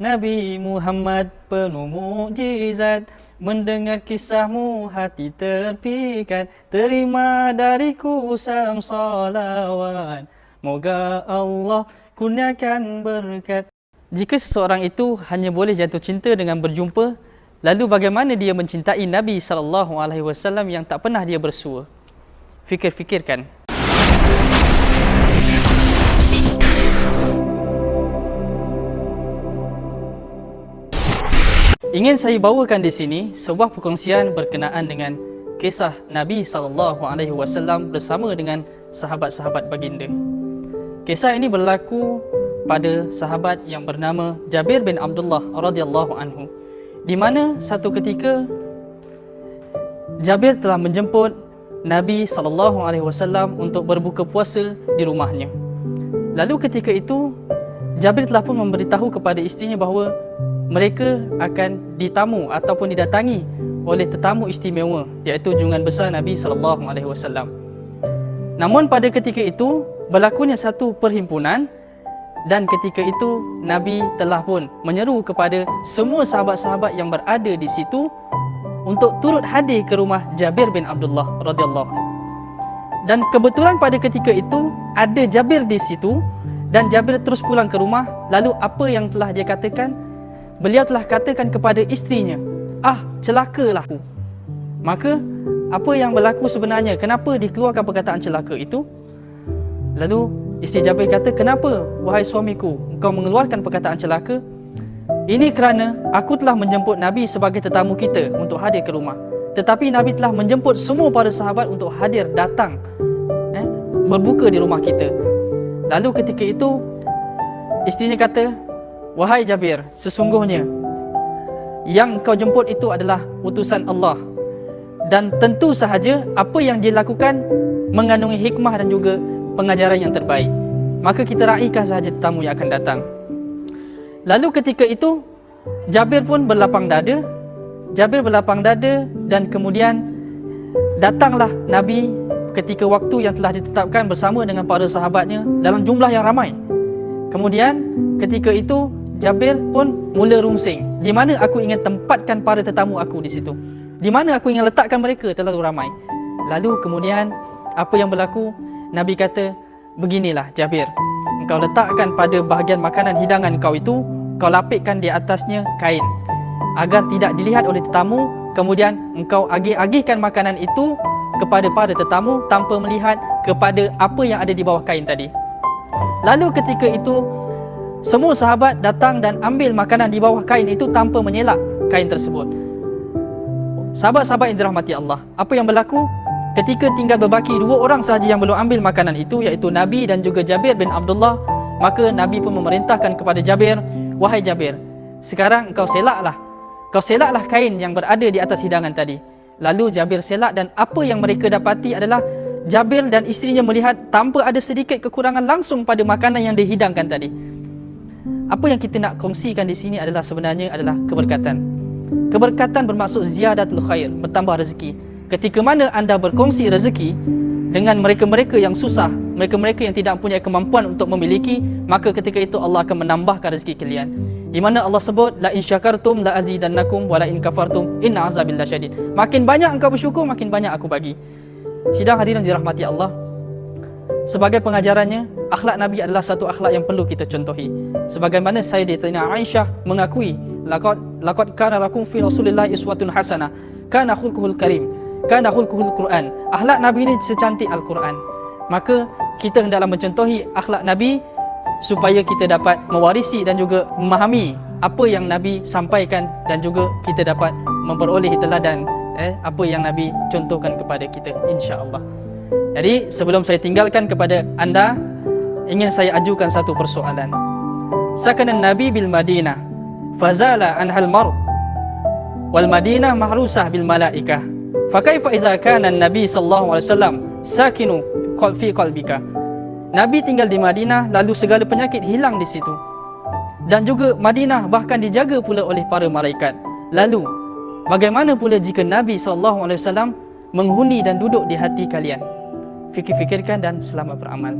Nabi Muhammad penuh mukjizat. Mendengar kisahmu hati terpikat. Terima dariku salam salawat. Moga Allah kurniakan berkat. Jika seseorang itu hanya boleh jatuh cinta dengan berjumpa, lalu bagaimana dia mencintai Nabi SAW yang tak pernah dia bersua? Fikir-fikirkan. Ingin saya bawakan di sini sebuah perkongsian berkenaan dengan kisah Nabi SAW bersama dengan sahabat-sahabat baginda. Kisah ini berlaku pada sahabat yang bernama Jabir bin Abdullah radhiyallahu anhu, di mana satu ketika Jabir telah menjemput Nabi SAW untuk berbuka puasa di rumahnya. Lalu ketika itu Jabir telah pun memberitahu kepada isterinya bahawa mereka akan ditamu ataupun didatangi oleh tetamu istimewa, iaitu junjungan besar Nabi SAW. Namun pada ketika itu berlakunya satu perhimpunan, dan ketika itu Nabi telah pun menyeru kepada semua sahabat-sahabat yang berada di situ untuk turut hadir ke rumah Jabir bin Abdullah radhiyallahu anhu. Dan kebetulan pada ketika itu ada Jabir di situ, dan Jabir terus pulang ke rumah. Lalu apa yang telah dia katakan? Beliau telah katakan kepada isterinya, celakalah aku. Maka apa yang berlaku sebenarnya? Kenapa dikeluarkan perkataan celaka itu? Lalu isteri Jabir kata, kenapa wahai suamiku engkau mengeluarkan perkataan celaka? Ini kerana aku telah menjemput Nabi sebagai tetamu kita untuk hadir ke rumah, tetapi Nabi telah menjemput semua para sahabat untuk hadir datang berbuka di rumah kita. Lalu ketika itu isterinya kata, wahai Jabir, sesungguhnya yang kau jemput itu adalah utusan Allah, dan tentu sahaja apa yang dia lakukan mengandungi hikmah dan juga pengajaran yang terbaik. Maka kita raikan sahaja tetamu yang akan datang. Lalu ketika itu Jabir pun berlapang dada. Dan kemudian datanglah Nabi ketika waktu yang telah ditetapkan bersama dengan para sahabatnya dalam jumlah yang ramai. Kemudian ketika itu Jabir pun mula rungsing, di mana aku ingin tempatkan para tetamu aku di situ, di mana aku ingin letakkan mereka, terlalu ramai. Lalu kemudian apa yang berlaku? Nabi kata, beginilah Jabir, engkau letakkan pada bahagian makanan hidangan kau itu, kau lapikkan di atasnya kain agar tidak dilihat oleh tetamu. Kemudian engkau agih-agihkan makanan itu kepada para tetamu tanpa melihat kepada apa yang ada di bawah kain tadi. Lalu ketika itu semua sahabat datang dan ambil makanan di bawah kain itu tanpa menyelak kain tersebut. Sahabat-sahabat yang dirahmati Allah, apa yang berlaku? Ketika tinggal berbaki dua orang sahaja yang belum ambil makanan itu, iaitu Nabi dan juga Jabir bin Abdullah, maka Nabi pun memerintahkan kepada Jabir, wahai Jabir, sekarang kau selaklah kain yang berada di atas hidangan tadi. Lalu Jabir selak, dan apa yang mereka dapati adalah Jabir dan isterinya melihat tanpa ada sedikit kekurangan langsung pada makanan yang dihidangkan tadi. Apa yang kita nak kongsikan di sini adalah sebenarnya adalah keberkatan. Keberkatan bermaksud ziyadatul khair, bertambah rezeki. Ketika mana anda berkongsi rezeki dengan mereka-mereka yang susah, mereka-mereka yang tidak mempunyai kemampuan untuk memiliki, maka ketika itu Allah akan menambahkan rezeki kalian. Di mana Allah sebut, la in syakartum la azidannakum wa la in kafartum inna azabi lasyadid. Makin banyak engkau bersyukur, makin banyak aku bagi. Sidang hadirin dirahmati Allah, sebagai pengajarannya, akhlak Nabi adalah satu akhlak yang perlu kita contohi. Sebagaimana Sayyidatina Aisyah mengakui, laqad kana lakum fi Rasulillah iswatun hasanah, kana khulquhul karim, kana khulquhul Quran. Akhlak Nabi ini secantik Al-Quran. Maka kita hendaklah mencontohi akhlak Nabi supaya kita dapat mewarisi dan juga memahami apa yang Nabi sampaikan, dan juga kita dapat memperoleh teladan apa yang Nabi contohkan kepada kita, insya-Allah. Jadi sebelum saya tinggalkan kepada anda, ingin saya ajukan satu persoalan. Sakanan Nabi bil Madinah fazala anhal mar wal Madinah mahrusah bil malaikah, fa kaifa idza kana an-nabi sallallahu alaihi wasallam sakinu fi qalbika. Nabi tinggal di Madinah, lalu segala penyakit hilang di situ, dan juga Madinah bahkan dijaga pula oleh para malaikat. Lalu bagaimana pula jika Nabi SAW menghuni dan duduk di hati kalian? Fikir-fikirkan dan selamat beramal.